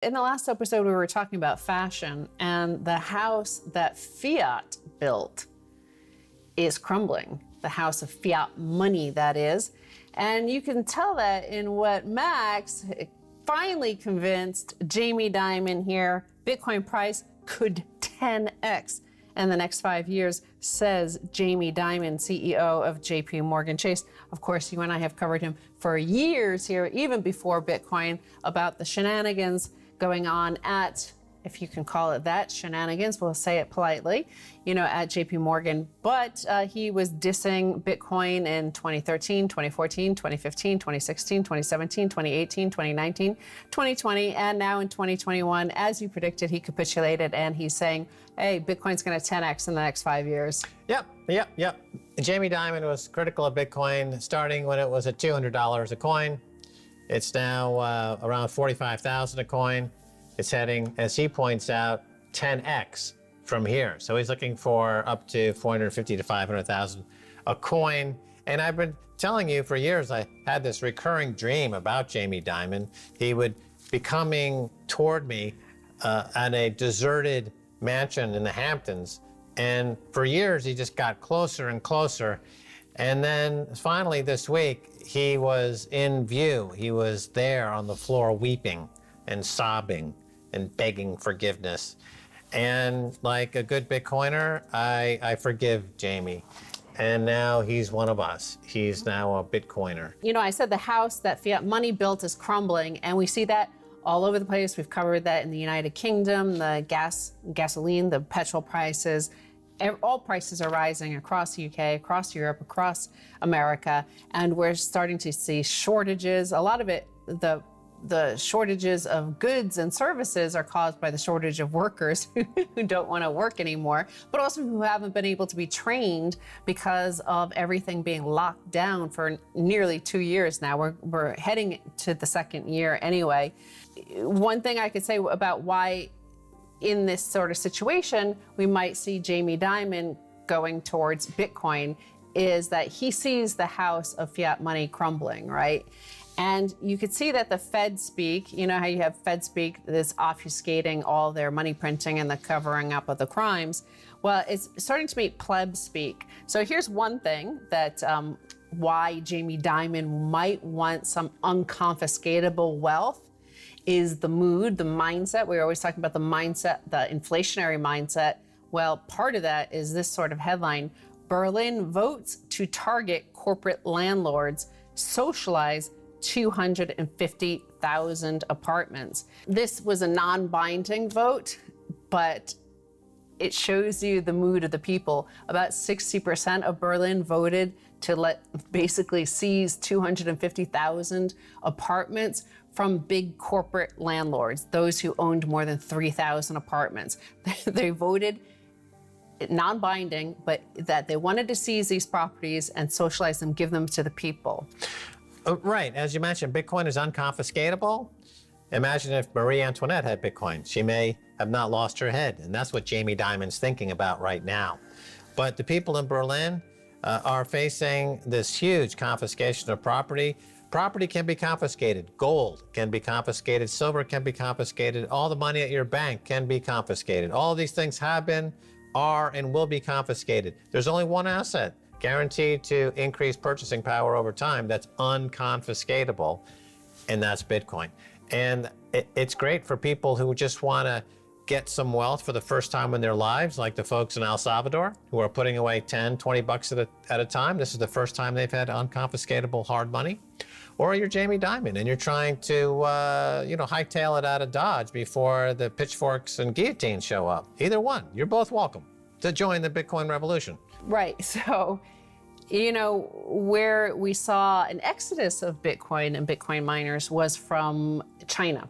In the last episode, we were talking about fashion, and the house that fiat built is crumbling. The house of fiat money, that is. And you can tell that in what Max finally convinced Jamie Dimon here, Bitcoin price could 10x in the next 5 years, says Jamie Dimon, CEO of JP Morgan Chase. Of course, you and I have covered him for years here, even before Bitcoin, about the shenanigans going on at, if you can call it that, shenanigans, we'll say it politely, at JP Morgan. But he was dissing Bitcoin in 2013, 2014, 2015, 2016, 2017, 2018, 2019, 2020, and now in 2021. As you predicted, he capitulated, and he's saying, hey, Bitcoin's going to 10x in the next 5 years. Yep. Jamie Dimon was critical of Bitcoin starting when it was at $200 a coin. It's now around $45,000 a coin. It's heading, as he points out, 10x from here. So he's looking for up to 450 to 500,000 a coin. And I've been telling you for years, I had this recurring dream about Jamie Dimon. He would be coming toward me at a deserted mansion in the Hamptons. And for years, he just got closer and closer. And then finally this week, he was in view. He was there on the floor weeping and sobbing and begging forgiveness. And like a good Bitcoiner, I forgive Jamie. And now he's one of us. He's now a Bitcoiner. I said the house that fiat money built is crumbling, and we see that all over the place. We've covered that in the United Kingdom, the gasoline, the petrol prices. All prices are rising across the UK, across Europe, across America, and we're starting to see shortages. A lot of it, the shortages of goods and services are caused by the shortage of workers who don't want to work anymore, but also who haven't been able to be trained because of everything being locked down for nearly 2 years now. We're heading to the second year anyway. One thing I could say about why in this sort of situation we might see Jamie Dimon going towards Bitcoin is that he sees the house of fiat money crumbling, right? And you could see that the Fed speak, how you have Fed speak that's obfuscating all their money printing and the covering up of the crimes. Well, it's starting to meet pleb speak. So here's one thing that why Jamie Dimon might want some unconfiscatable wealth is the mood, the mindset. We're always talking about the mindset, the inflationary mindset. Well, part of that is this sort of headline: Berlin votes to target corporate landlords, socialize 250,000 apartments. This was a non-binding vote, but it shows you the mood of the people. About 60% of Berlin voted to basically seize 250,000 apartments from big corporate landlords, those who owned more than 3,000 apartments. They voted non-binding, but that they wanted to seize these properties and socialize them, give them to the people. Right. As you mentioned, Bitcoin is unconfiscatable. Imagine if Marie Antoinette had Bitcoin. She may have not lost her head. And that's what Jamie Dimon's thinking about right now. But the people in Berlin are facing this huge confiscation of property. Property can be confiscated. Gold can be confiscated. Silver can be confiscated. All the money at your bank can be confiscated. All these things have been, are, and will be confiscated. There's only one asset guaranteed to increase purchasing power over time that's unconfiscatable, and that's Bitcoin. And it's great for people who just want to get some wealth for the first time in their lives, like the folks in El Salvador who are putting away 10, 20 bucks at a time. This is the first time they've had unconfiscatable hard money. Or you're Jamie Dimon and you're trying to, hightail it out of Dodge before the pitchforks and guillotines show up. Either one, you're both welcome to join the Bitcoin revolution. Right. So, where we saw an exodus of Bitcoin and Bitcoin miners was from China.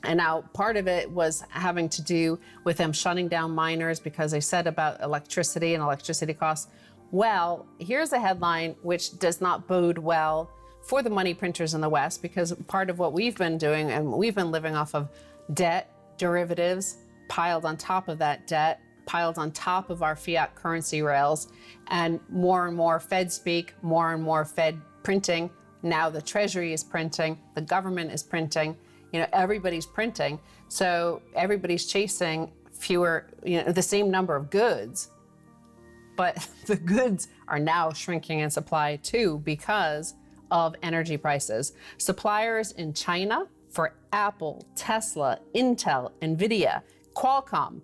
And now part of it was having to do with them shutting down miners because they said about electricity and electricity costs. Well, here's a headline which does not bode well for the money printers in the West, because part of what we've been doing, and we've been living off of debt, derivatives, piled on top of that debt, piled on top of our fiat currency rails, and more Fed speak, more and more Fed printing. Now the Treasury is printing, the government is printing. everybody's printing. So everybody's chasing fewer, the same number of goods. But the goods are now shrinking in supply too because of energy prices. Suppliers in China for Apple, Tesla, Intel, Nvidia, Qualcomm,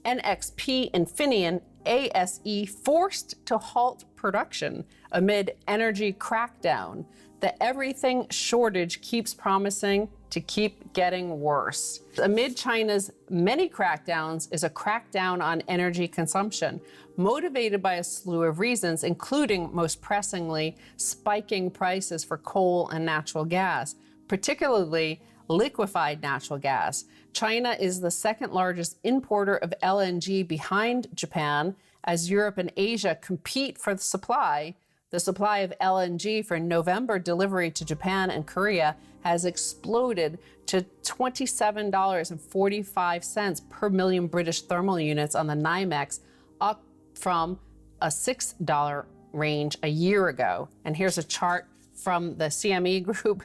NXP, Infineon, ASE forced to halt production amid energy crackdown. The everything shortage keeps promising to keep getting worse. Amid China's many crackdowns is a crackdown on energy consumption, motivated by a slew of reasons, including, most pressingly, spiking prices for coal and natural gas, particularly liquefied natural gas. China is the second largest importer of LNG behind Japan. As Europe and Asia compete for the supply of LNG for November delivery to Japan and Korea has exploded to $27.45 per million British thermal units on the NYMEX, up from a $6 range a year ago. And here's a chart from the CME group.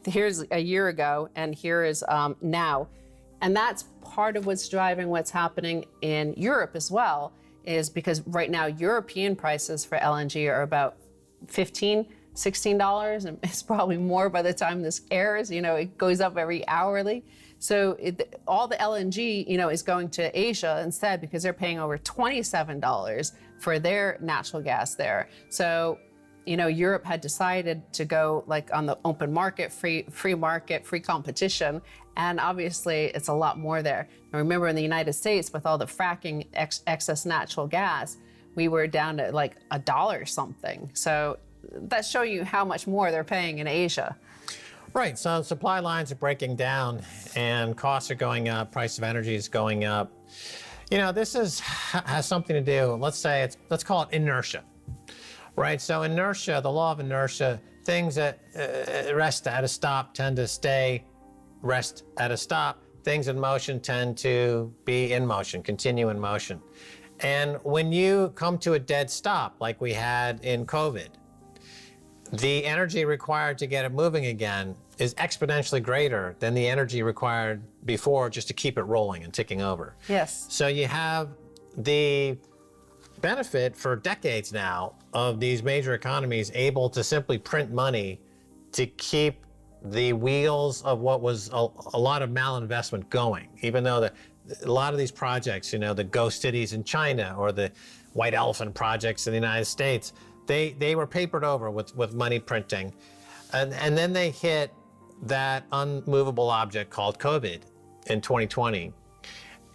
Here's a year ago, and here is now. And that's part of what's driving what's happening in Europe as well, is because right now European prices for LNG are about $15, $16, and it's probably more by the time this airs. It goes up every hourly. So all the LNG, is going to Asia instead because they're paying over $27 for their natural gas there. So, Europe had decided to go like on the open market, free market, free competition. And obviously it's a lot more there. And remember in the United States with all the fracking excess natural gas, we were down to like $1 something. So that's showing you how much more they're paying in Asia. Right, so supply lines are breaking down and costs are going up, price of energy is going up. This has something to do, let's call it inertia, right? So inertia, the law of inertia, things that rest at a stop tend to rest at a stop. Things in motion tend to be in motion, continue in motion. And when you come to a dead stop, like we had in COVID, the energy required to get it moving again is exponentially greater than the energy required before just to keep it rolling and ticking over. Yes. So you have the benefit for decades now of these major economies able to simply print money to keep the wheels of what was a lot of malinvestment going, even though a lot of these projects, the ghost cities in China or the white elephant projects in the United States, they were papered over with money printing. And then they hit that unmovable object called COVID in 2020.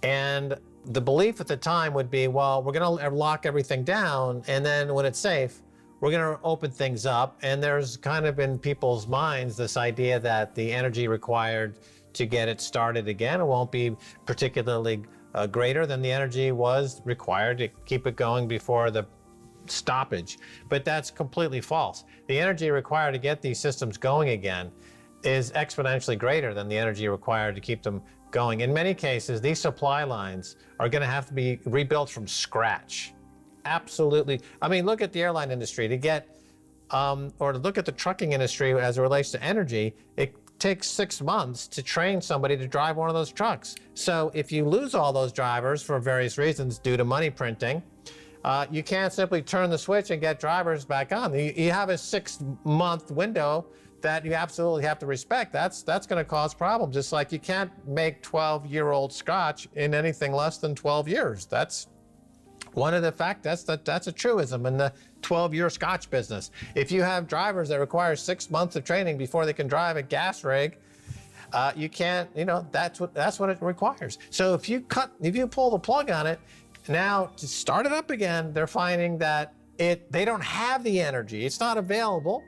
And the belief at the time would be, well, we're going to lock everything down, and then when it's safe, we're going to open things up. And there's kind of in people's minds this idea that the energy required to get it started again won't be particularly greater than the energy was required to keep it going before the stoppage. But that's completely false. The energy required to get these systems going again is exponentially greater than the energy required to keep them going. In many cases, these supply lines are going to have to be rebuilt from scratch. Absolutely. I mean, look at the airline industry to get, or to look at the trucking industry as it relates to energy. It takes 6 months to train somebody to drive one of those trucks. So if you lose all those drivers for various reasons due to money printing, you can't simply turn the switch and get drivers back on. You have a 6-month window that you absolutely have to respect. That's going to cause problems. Just like you can't make 12-year-old scotch in anything less than 12 years. That's one of the facts. That's a truism in the 12-year scotch business. If you have drivers that require 6 months of training before they can drive a gas rig, you can't. That's what it requires. So if you pull the plug on it, now to start it up again, they're finding that they don't have the energy. It's not available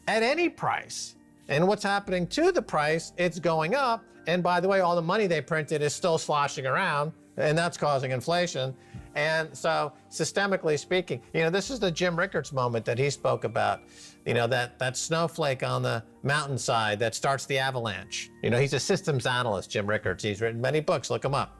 at any price. And what's happening to the price? It's going up. And by the way, all the money they printed is still sloshing around, and that's causing inflation. And so systemically speaking, this is the Jim Rickards moment that he spoke about, that snowflake on the mountainside that starts the avalanche. He's a systems analyst, Jim Rickards. He's written many books, look him up.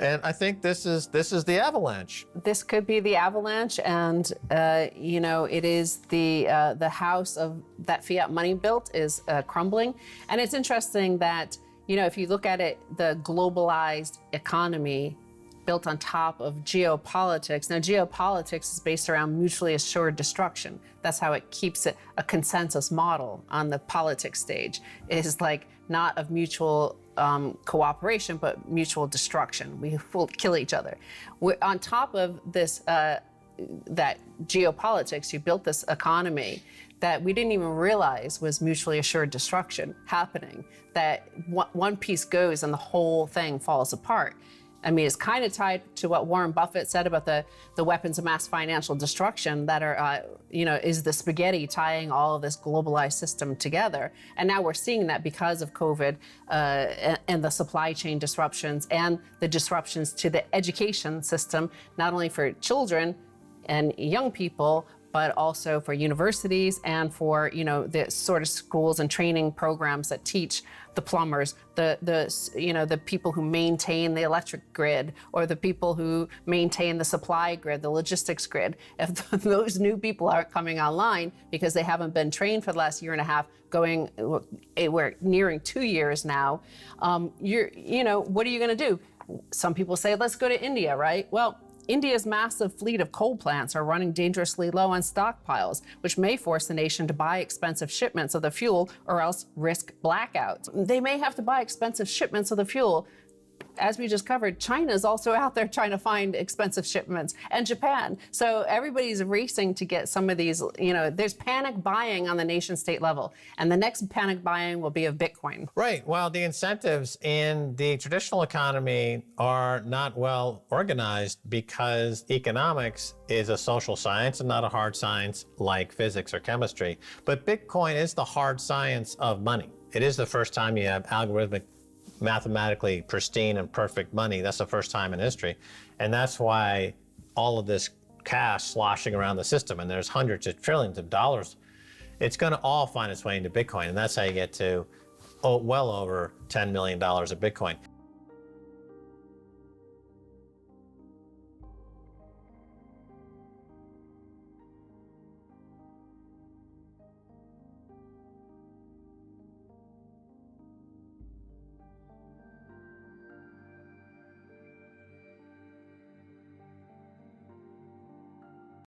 And I think this is the avalanche. This could be the avalanche, and it is the house of that fiat money built is crumbling. And it's interesting that if you look at it, the globalized economy built on top of geopolitics. Now, geopolitics is based around mutually assured destruction. That's how it keeps it a consensus model on the politics stage. It is like not of mutual cooperation, but mutual destruction. We will kill each other. On top of this, that geopolitics, you built this economy that we didn't even realize was mutually assured destruction happening, that one piece goes and the whole thing falls apart. I mean, it's kind of tied to what Warren Buffett said about the weapons of mass financial destruction that are, is the spaghetti tying all of this globalized system together. And now we're seeing that because of COVID and the supply chain disruptions and the disruptions to the education system, not only for children and young people, but also for universities and for the sort of schools and training programs that teach the plumbers, the people who maintain the electric grid, or the people who maintain the supply grid, the logistics grid. If those new people aren't coming online because they haven't been trained for the last year and a half, we're nearing 2 years now. What are you going to do? Some people say, let's go to India, right? Well, India's massive fleet of coal plants are running dangerously low on stockpiles, which may force the nation to buy expensive shipments of the fuel or else risk blackouts. They may have to buy expensive shipments of the fuel. As we just covered, China is also out there trying to find expensive shipments, and Japan. So everybody's racing to get some of these, there's panic buying on the nation state level. And the next panic buying will be of Bitcoin. Right. Well, the incentives in the traditional economy are not well organized because economics is a social science and not a hard science like physics or chemistry. But Bitcoin is the hard science of money. It is the first time you have algorithmic, mathematically pristine and perfect money. That's the first time in history. And that's why all of this cash sloshing around the system, and there's hundreds of trillions of dollars, it's going to all find its way into Bitcoin. And that's how you get to well over $10 million of Bitcoin.